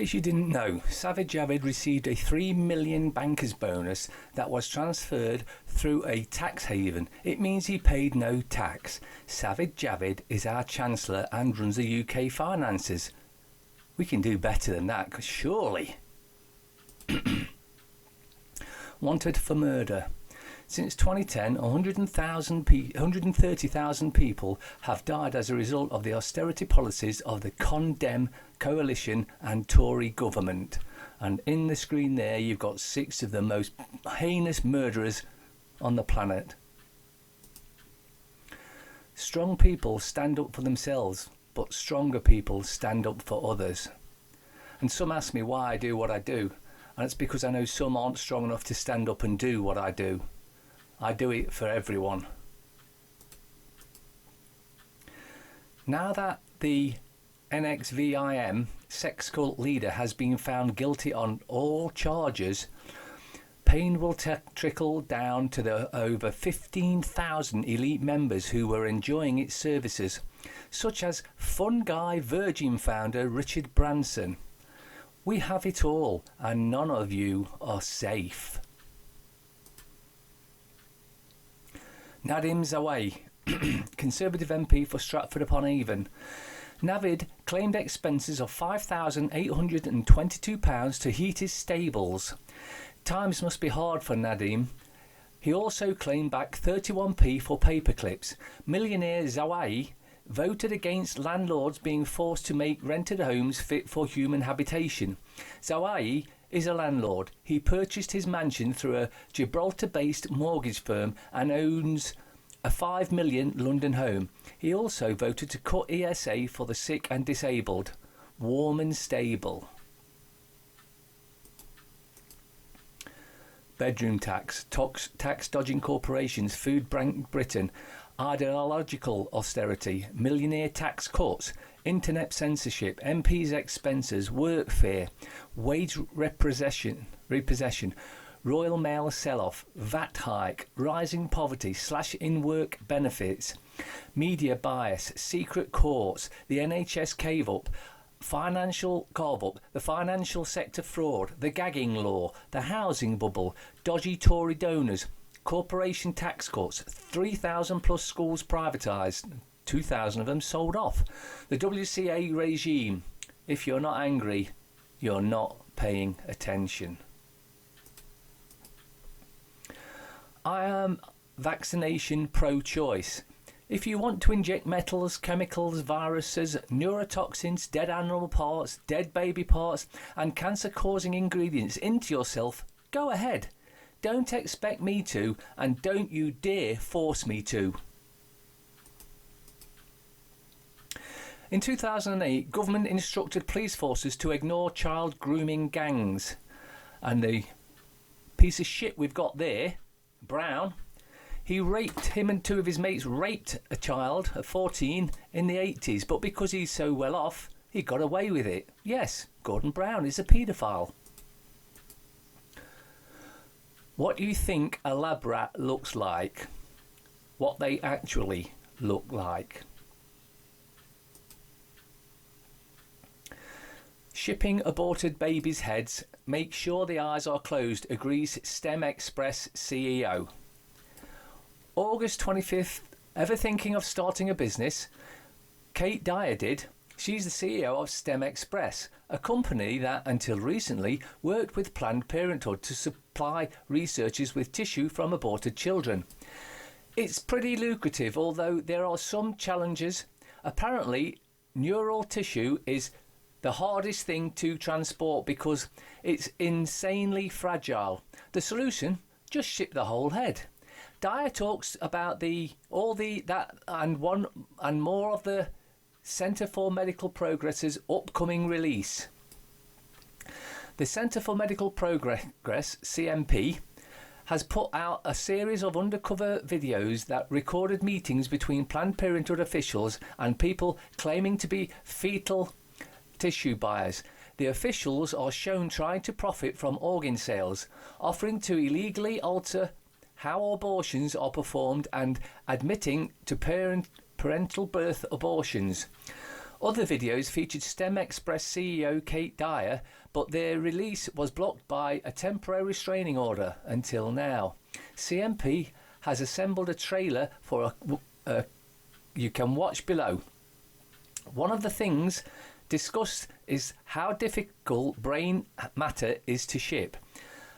case you didn't know, Savage Javid received a $3 million banker's bonus that was transferred through a tax haven. It means he paid no tax. Savage Javid is our Chancellor and runs the UK finances. We can do better than that, surely. Wanted for murder. Since 2010, 130,000 people have died as a result of the austerity policies of the Condemn coalition and Tory government. And in the screen there, you've got 6 of the most heinous murderers on the planet. Strong people stand up for themselves, but stronger people stand up for others. And some ask me why I do what I do, and it's because I know some aren't strong enough to stand up and do what I do. I do it for everyone. Now that the NXVIM sex cult leader has been found guilty on all charges, pain will trickle down to the over 15,000 elite members who were enjoying its services, such as Fun Guy Virgin founder Richard Branson. We have it all, and none of you are safe. Nadim Zawahi, Conservative MP for Stratford-upon-Avon. Navid claimed expenses of £5,822 to heat his stables. Times must be hard for Nadim. He also claimed back 31p for paperclips. Millionaire Zawahi voted against landlords being forced to make rented homes fit for human habitation. Zawahi is a landlord. He purchased his mansion through a Gibraltar-based mortgage firm and owns a $5 million London home. He also voted to cut ESA for the sick and disabled. Warm and stable. Bedroom tax. Tax dodging corporations. Food Bank Britain. Ideological austerity. Millionaire tax cuts. Internet censorship, MPs' expenses, workfare, wage repossession, Royal Mail sell-off, VAT hike, rising poverty, slash in-work benefits, media bias, secret courts, the NHS cave-up, financial carve-up, the financial sector fraud, the gagging law, the housing bubble, dodgy Tory donors, corporation tax cuts, 3,000 plus schools privatised, 2,000 of them sold off. The WCA regime. If you're not angry, you're not paying attention. I am vaccination pro-choice. If you want to inject metals, chemicals, viruses, neurotoxins, dead animal parts, dead baby parts, and cancer-causing ingredients into yourself, go ahead. Don't expect me to, and don't you dare force me to. In 2008, government instructed police forces to ignore child grooming gangs. And the piece of shit we've got there, Brown, him and 2 of his mates raped a child of 14 in the 80s. But because he's so well off, he got away with it. Yes, Gordon Brown is a paedophile. What do you think a lab rat looks like? What they actually look like. Shipping aborted babies' heads. Make sure the eyes are closed, agrees StemExpress CEO. August 25th. Ever thinking of starting a business? Kate Dyer did. She's the CEO of StemExpress, a company that, until recently, worked with Planned Parenthood to supply researchers with tissue from aborted children. It's pretty lucrative, although there are some challenges. Apparently, neural tissue is the hardest thing to transport because it's insanely fragile. The solution? Just ship the whole head. Dyer talks about that and more of the Centre for Medical Progress's upcoming release. The Centre for Medical Progress, CMP, has put out a series of undercover videos that recorded meetings between Planned Parenthood officials and people claiming to be fetal tissue buyers. The officials are shown trying to profit from organ sales, offering to illegally alter how abortions are performed and admitting to parental birth abortions. Other videos featured StemExpress CEO Kate Dyer, but their release was blocked by a temporary restraining order until now. CMP has assembled a trailer for you can watch below. One of the things discussed is how difficult brain matter is to ship.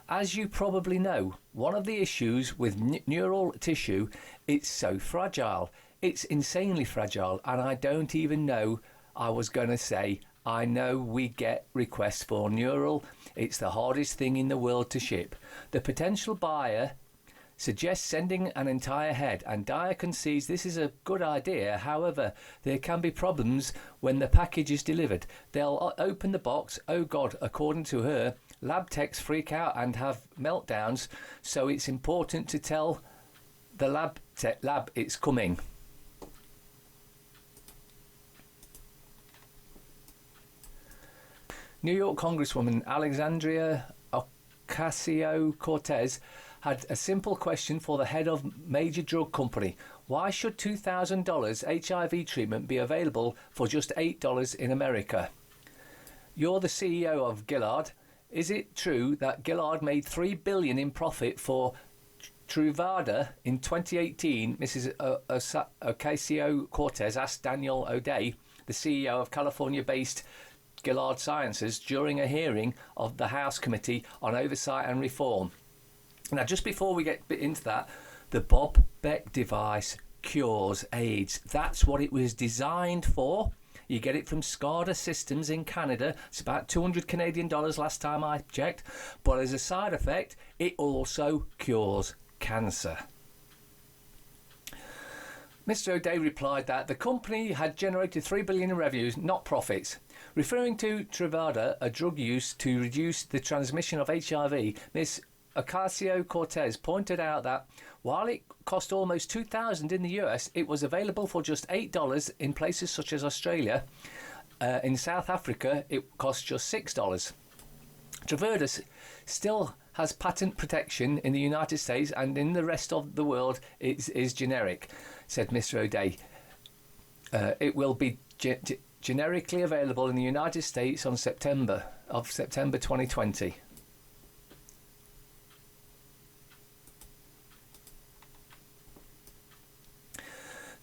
As you probably know, one of the issues with neural tissue, it's so fragile. It's insanely fragile, and I don't even know. I was going to say, I know we get requests for neural. It's the hardest thing in the world to ship. The potential buyer suggests sending an entire head, and Dyer concedes this is a good idea. However, there can be problems when the package is delivered. They'll open the box. Oh God, according to her, lab techs freak out and have meltdowns, so it's important to tell the lab it's coming. New York Congresswoman Alexandria Ocasio-Cortez had a simple question for the head of major drug company. Why should $2,000 HIV treatment be available for just $8 in America? You're the CEO of Gilead. Is it true that Gilead made $3 billion in profit for Truvada in 2018? Mrs. Ocasio-Cortez asked Daniel O'Day, the CEO of California-based Gilead Sciences, during a hearing of the House Committee on Oversight and Reform. Now, just before we get into that, the Bob Beck device cures AIDS. That's what it was designed for. You get it from SCADA Systems in Canada. It's about $200 Canadian last time I checked. But as a side effect, it also cures cancer. Mr. O'Day replied that the company had generated $3 billion in revenues, not profits. Referring to Truvada, a drug used to reduce the transmission of HIV, Ms. Ocasio-Cortez pointed out that while it cost almost $2,000 in the US, it was available for just $8 in places such as Australia. In South Africa, it cost just $6. Truvada still has patent protection in the United States, and in the rest of the world it is generic, said Mr. O'Day. It will be generically available in the United States on September 2020.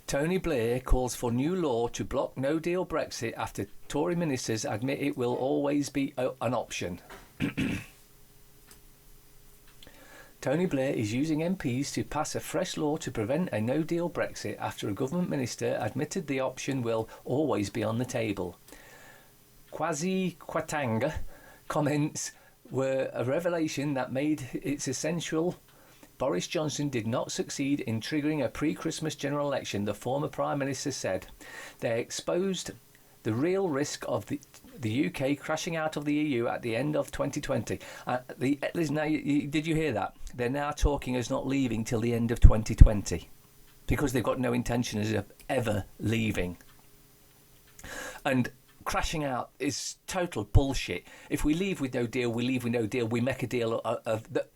Tony Blair calls for new law to block no-deal Brexit after Tory ministers admit it will always be an option. Tony Blair is using MPs to pass a fresh law to prevent a no-deal Brexit after a government minister admitted the option will always be on the table. Kwasi Kwarteng comments were a revelation that made it essential Boris Johnson did not succeed in triggering a pre-Christmas general election, the former Prime Minister said. They exposed the real risk of the UK crashing out of the EU at the end of 2020. Did you hear that? They're now talking as not leaving till the end of 2020 because they've got no intention of ever leaving. And crashing out is total bullshit. If we leave with no deal, we leave with no deal. We make a deal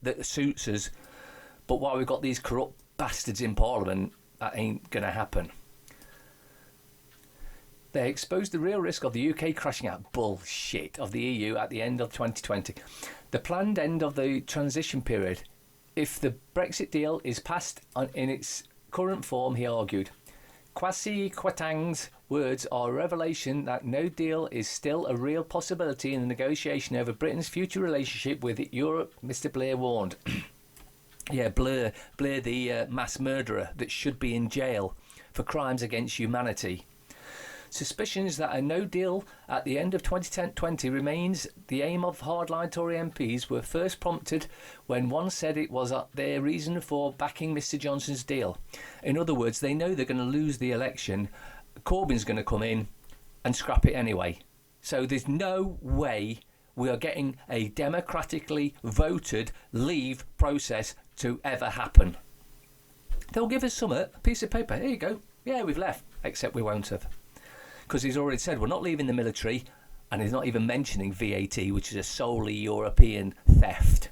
that suits us. But while we've got these corrupt bastards in Parliament, that ain't going to happen. They exposed the real risk of the UK crashing out bullshit of the EU at the end of 2020. The planned end of the transition period. If the Brexit deal is passed in its current form, he argued. Kwasi Kwarteng's words are a revelation that no deal is still a real possibility in the negotiation over Britain's future relationship with Europe, Mr. Blair warned. Yeah, Blair the mass murderer that should be in jail for crimes against humanity. Suspicions that a no deal at the end of 2020 remains the aim of hardline Tory MPs were first prompted when one said it was their reason for backing Mr Johnson's deal. In other words, they know they're going to lose the election. Corbyn's going to come in and scrap it anyway. So there's no way we are getting a democratically voted leave process to ever happen. They'll give us a piece of paper. Here you go. Yeah, we've left. Except we won't have. Because he's already said we're not leaving the military, and he's not even mentioning VAT, which is a solely European theft.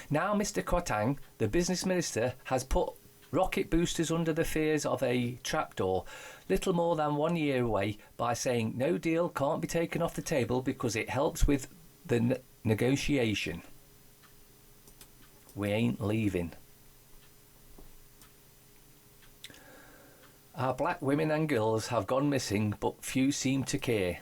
Now Mr Kwarteng, the business minister, has put rocket boosters under the fears of a trapdoor, little more than 1 year away, by saying no deal can't be taken off the table because it helps with the negotiation. We ain't leaving. Our black women and girls have gone missing, but few seem to care.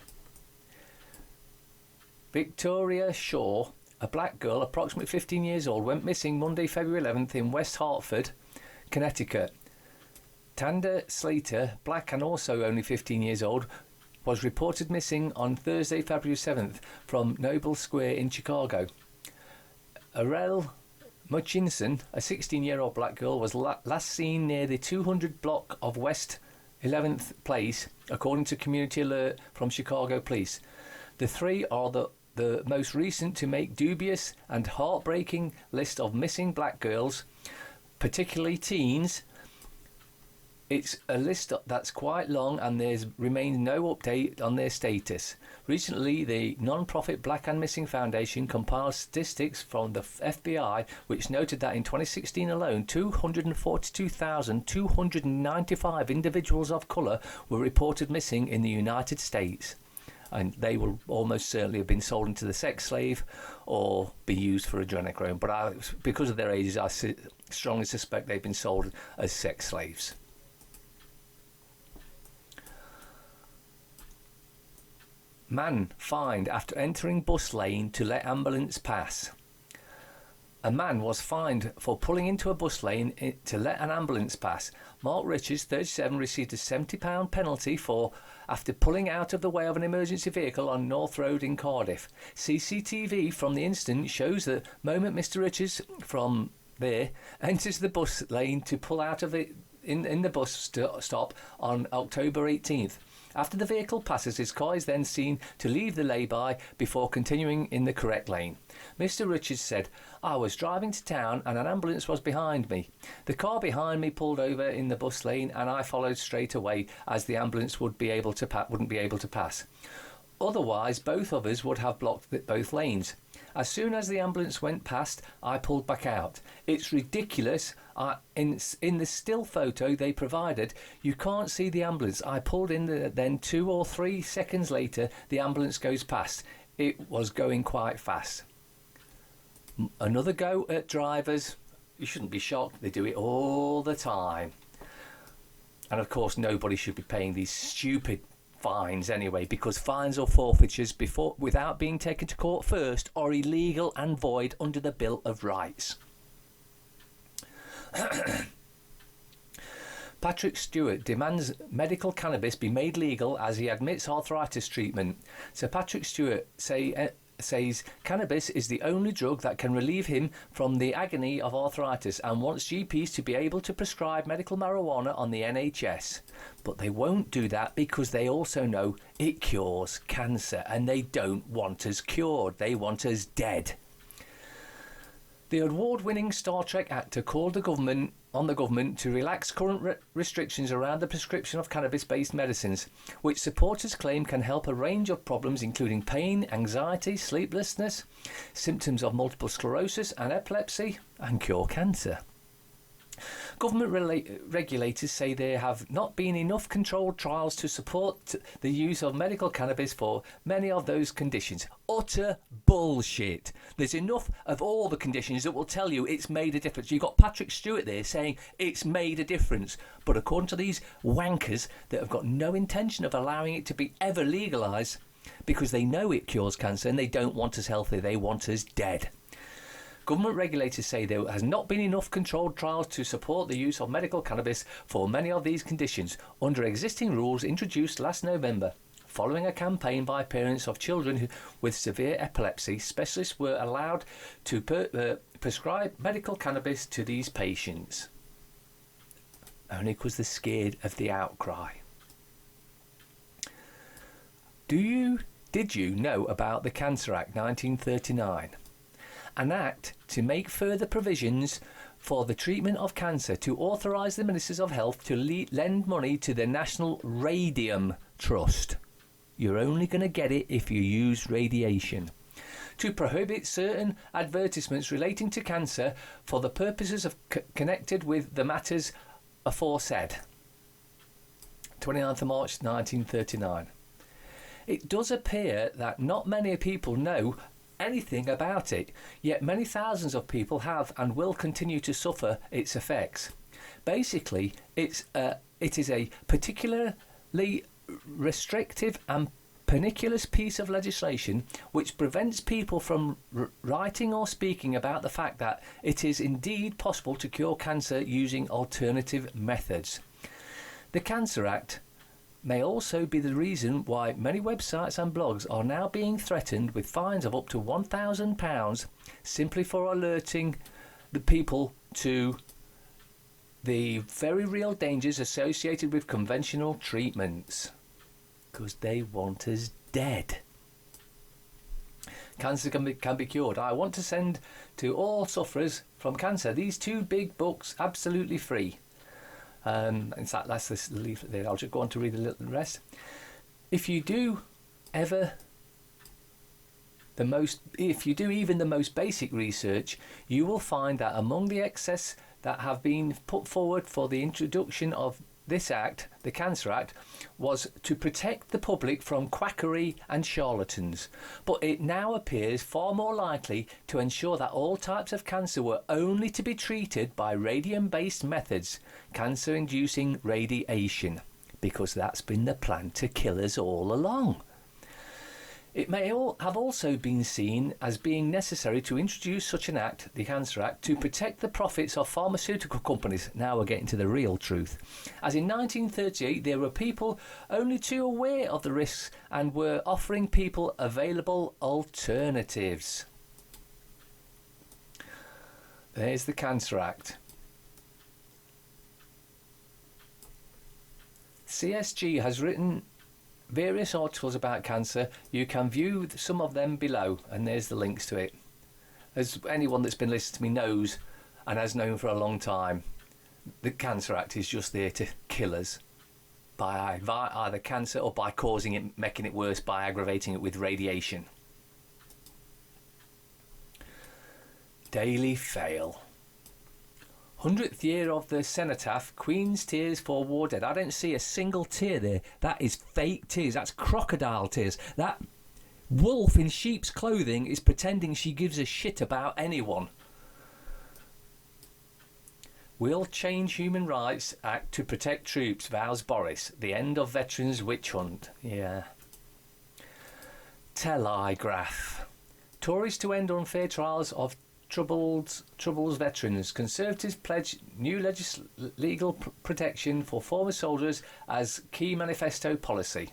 Victoria Shaw, a black girl approximately 15 years old, went missing Monday, February 11th in West Hartford, Connecticut. Tanda Slater, black and also only 15 years old, was reported missing on Thursday, February 7th from Noble Square in Chicago. Arel Mutchinson, a 16-year-old black girl, was last seen near the 200 block of West 11th Place, according to Community Alert from Chicago Police. The three are the most recent to make dubious and heartbreaking list of missing black girls, particularly teens. It's a list that's quite long and there's remains no update on their status. Recently, the non-profit Black and Missing Foundation compiled statistics from the FBI, which noted that in 2016 alone, 242,295 individuals of colour were reported missing in the United States. And they will almost certainly have been sold into the sex slave or be used for adrenochrome. But because of their ages, I strongly suspect they've been sold as sex slaves. Man fined after entering bus lane to let ambulance pass. A man was fined for pulling into a bus lane to let an ambulance pass. Mark Richards, 37, received a £70 penalty after pulling out of the way of an emergency vehicle on North Road in Cardiff. CCTV from the incident shows the moment Mr. Richards from there enters the bus lane to pull out of it in the bus stop on October 18th. After the vehicle passes, his car is then seen to leave the lay-by before continuing in the correct lane. Mr. Richards said, "I was driving to town and an ambulance was behind me. The car behind me pulled over in the bus lane and I followed straight away as the ambulance wouldn't be able to pass. Otherwise, both of us would have blocked both lanes. As soon as the ambulance went past, I pulled back out. It's ridiculous. In the still photo they provided, you can't see the ambulance. I pulled in then 2 or 3 seconds later, the ambulance goes past. It was going quite fast." Another go at drivers. You shouldn't be shocked. They do it all the time. And of course, nobody should be paying these stupid fines anyway, because fines or forfeitures without being taken to court first are illegal and void under the Bill of Rights. Patrick Stewart demands medical cannabis be made legal as he admits arthritis treatment. So Patrick Stewart says cannabis is the only drug that can relieve him from the agony of arthritis and wants GPs to be able to prescribe medical marijuana on the NHS. But they won't do that because they also know it cures cancer and they don't want us cured, they want us dead. The award-winning Star Trek actor called on the government to relax current restrictions around the prescription of cannabis-based medicines, which supporters claim can help a range of problems including pain, anxiety, sleeplessness, symptoms of multiple sclerosis and epilepsy, and cure cancer. Government regulators say there have not been enough controlled trials to support the use of medical cannabis for many of those conditions. Utter bullshit. There's enough of all the conditions that will tell you it's made a difference. You've got Patrick Stewart there saying it's made a difference. But according to these wankers that have got no intention of allowing it to be ever legalised, because they know it cures cancer and they don't want us healthy, they want us dead. Government regulators say there has not been enough controlled trials to support the use of medical cannabis for many of these conditions under existing rules introduced last November. Following a campaign by parents of children with severe epilepsy, specialists were allowed to prescribe medical cannabis to these patients. Only because they're scared of the outcry. Did you know about the Cancer Act 1939? An act to make further provisions for the treatment of cancer to authorise the Ministers of Health to lend money to the National Radium Trust. You're only going to get it if you use radiation. to prohibit certain advertisements relating to cancer for the purposes of connected with the matters aforesaid. 29th of March 1939. It does appear that not many people know anything about it, yet many thousands of people have and will continue to suffer its effects. Basically, it is a particularly restrictive and pernicious piece of legislation which prevents people from writing or speaking about the fact that it is indeed possible to cure cancer using alternative methods. The Cancer Act may also be the reason why many websites and blogs are now being threatened with fines of up to £1,000 simply for alerting the people to the very real dangers associated with conventional treatments, because they want us dead. Cancer can be cured. I want to send to all sufferers from cancer these 2 big books absolutely free. In fact, that's this leaflet there. I'll just go on to read the rest. If you do even the most basic research, you will find that among the excess that have been put forward for the introduction of this Act, the Cancer Act, was to protect the public from quackery and charlatans. But it now appears far more likely to ensure that all types of cancer were only to be treated by radium-based methods, cancer-inducing radiation, because that's been the plan to kill us all along. It may have also been seen as being necessary to introduce such an act, the Cancer Act, to protect the profits of pharmaceutical companies. Now we're getting to the real truth. As in 1938, there were people only too aware of the risks and were offering people available alternatives. There's the Cancer Act. CSG has written various articles about cancer. You can view some of them below, and there's the links to it. As anyone that's been listening to me knows, and has known for a long time, the Cancer Act is just there to kill us by either cancer or by causing it, making it worse by aggravating it with radiation. Daily Fail. 100th year of the cenotaph, Queen's Tears for War Dead. I don't see a single tear there. That is fake tears. That's crocodile tears. That wolf in sheep's clothing is pretending she gives a shit about anyone. We'll change Human Rights Act to protect troops, vows Boris. The end of veterans' witch hunt. Yeah. Telegraph. Tories to end unfair trials of Troubles veterans. Conservatives pledge new legal protection for former soldiers as key manifesto policy.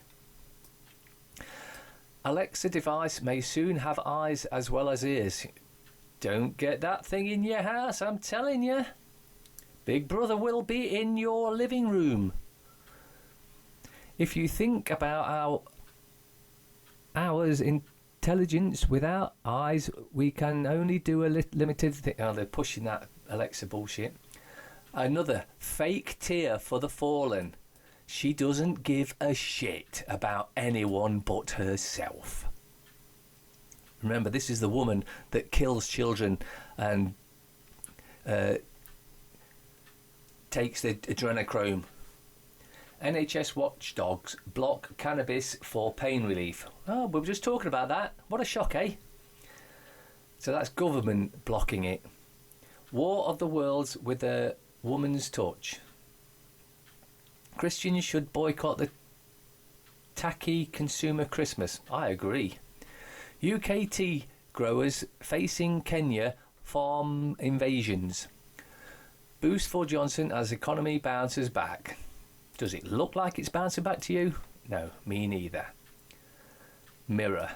Alexa device may soon have eyes as well as ears. Don't get that thing in your house, I'm telling you. Big Brother will be in your living room. If you think about ours in intelligence without eyes, we can only do a limited thing. Oh, they're pushing that Alexa bullshit. Another fake tear for the fallen. She doesn't give a shit about anyone but herself. Remember, this is the woman that kills children and takes the adrenochrome. NHS watchdogs block cannabis for pain relief. Oh, we were just talking about that. What a shock, eh? So that's government blocking it. War of the Worlds with a woman's touch. Christians should boycott the tacky consumer Christmas. I agree. UK tea growers facing Kenya farm invasions. Boost for Johnson as economy bounces back. Does it look like it's bouncing back to you? No, me neither. Mirror.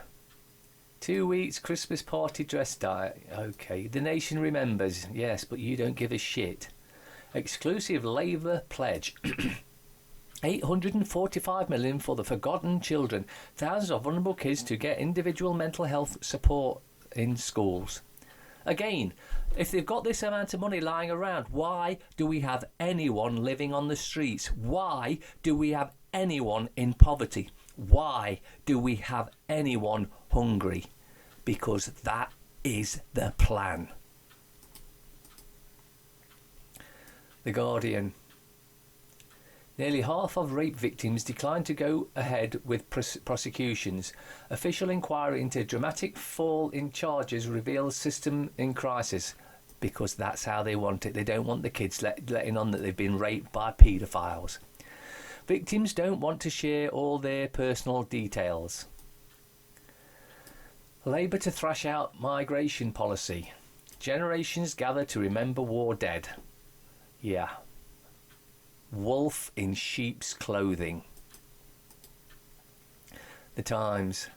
2 weeks Christmas party dress diet. Okay, the nation remembers. Yes, but you don't give a shit. Exclusive Labour pledge. 845 million for the forgotten children. Thousands of vulnerable kids to get individual mental health support in schools. Again, if they've got this amount of money lying around, why do we have anyone living on the streets? Why do we have anyone in poverty? Why do we have anyone hungry? because that is the plan. The Guardian. Nearly half of rape victims declined to go ahead with prosecutions. Official inquiry into dramatic fall in charges reveals system in crisis. Because that's how they want it. They don't want the kids letting on that they've been raped by paedophiles. Victims don't want to share all their personal details. Labour to thrash out migration policy. Generations gather to remember war dead. Yeah. Wolf in sheep's clothing. The Times.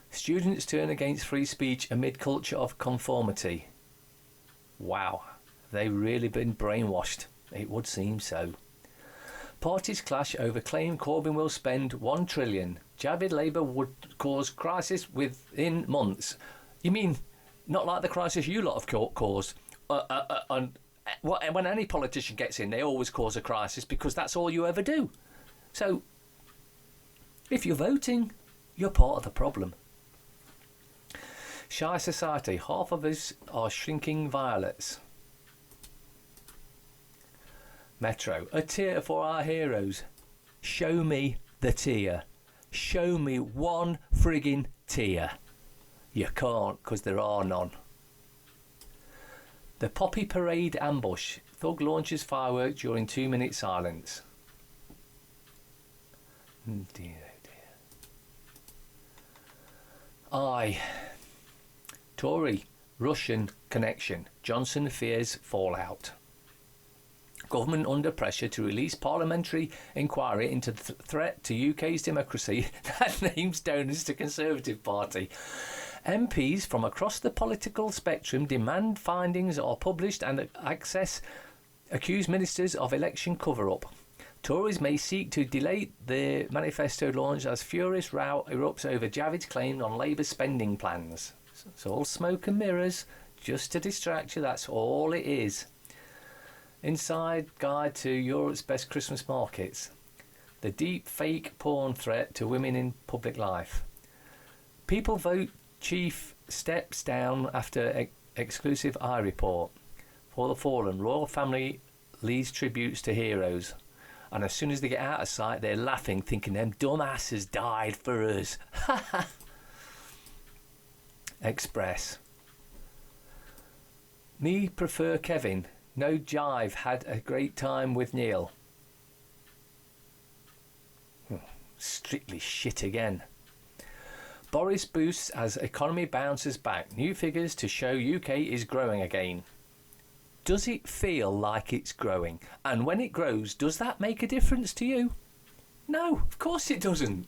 Students turn against free speech amid culture of conformity. Wow, have they really been brainwashed? It would seem so. Parties clash over claim Corbyn will spend $1 trillion. Javid Labour would cause crisis within months. You mean not like the crisis you lot have caused? When any politician gets in, they always cause a crisis because that's all you ever do. So, if you're voting, you're part of the problem. Shy society, half of us are shrinking violets. Metro, a tear for our heroes. Show me the tear. Show me one friggin' tear. You can't, because there are none. The Poppy Parade ambush. Thug launches fireworks during 2-minute silence. Dear, oh dear. Tory, Russian connection. Johnson fears fallout. Government under pressure to release parliamentary inquiry into the threat to UK's democracy. That names donors to Conservative Party. MPs from across the political spectrum demand findings are published and accuse ministers of election cover-up. Tories may seek to delay the manifesto launch as furious row erupts over Javid's claim on Labour's spending plans. It's all smoke and mirrors, just to distract you, that's all it is. Inside guide to Europe's best Christmas markets. The deep fake porn threat to women in public life. People vote chief steps down after exclusive eye report. For the fallen, royal family leads tributes to heroes. And as soon as they get out of sight, they're laughing, thinking them dumbasses died for us. Express. Me prefer Kevin. No jive. Had a great time with Neil. Strictly shit again. Boris boosts as economy bounces back. New figures to show UK is growing again. Does it feel like it's growing? And when it grows, does that make a difference to you? No, of course it doesn't.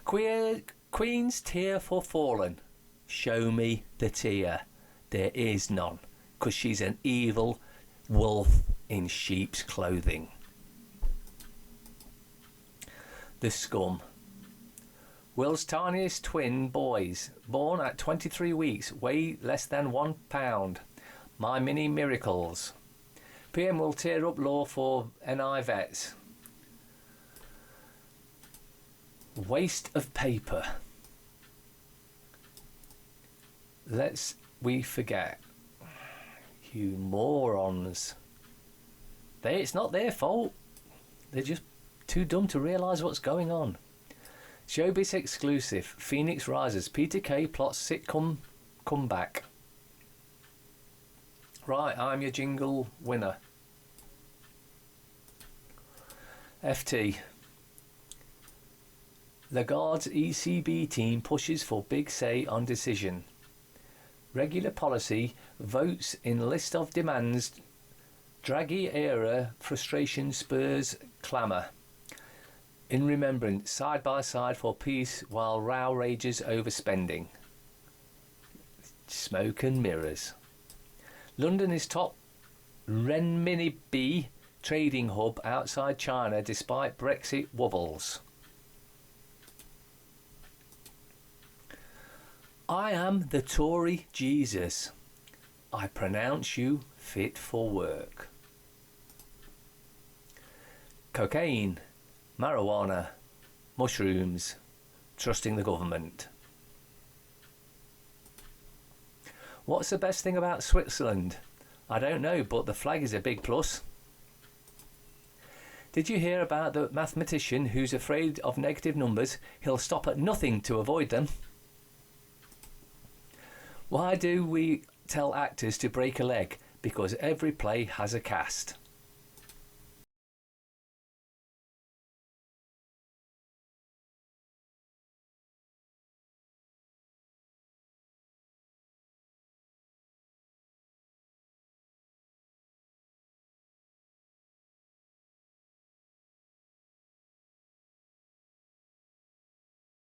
Queen's tear for fallen. Show me the tear. There is none, because she's an evil wolf in sheep's clothing. The Scum. World's tiniest twin boys, born at 23 weeks, weigh less than £1. My mini miracles. PM will tear up law for NI vets. Waste of paper. Lest we forget. You morons. It's not their fault. They're just too dumb to realise what's going on. Showbiz exclusive. Phoenix rises. Peter Kay plots sitcom comeback. Right, I'm your jingle winner. FT. Lagarde's ECB team pushes for big say on decision. Regular policy votes in list of demands. Draghi era frustration spurs clamour. In remembrance, side by side for peace while row rages over spending. Smoke and mirrors. London is top renminbi trading hub outside China despite Brexit wobbles. I am the Tory Jesus. I pronounce you fit for work. Cocaine, marijuana, mushrooms, trusting the government. What's the best thing about Switzerland? I don't know, but the flag is a big plus. Did you hear about the mathematician who's afraid of negative numbers? He'll stop at nothing to avoid them. Why do we tell actors to break a leg? Because every play has a cast.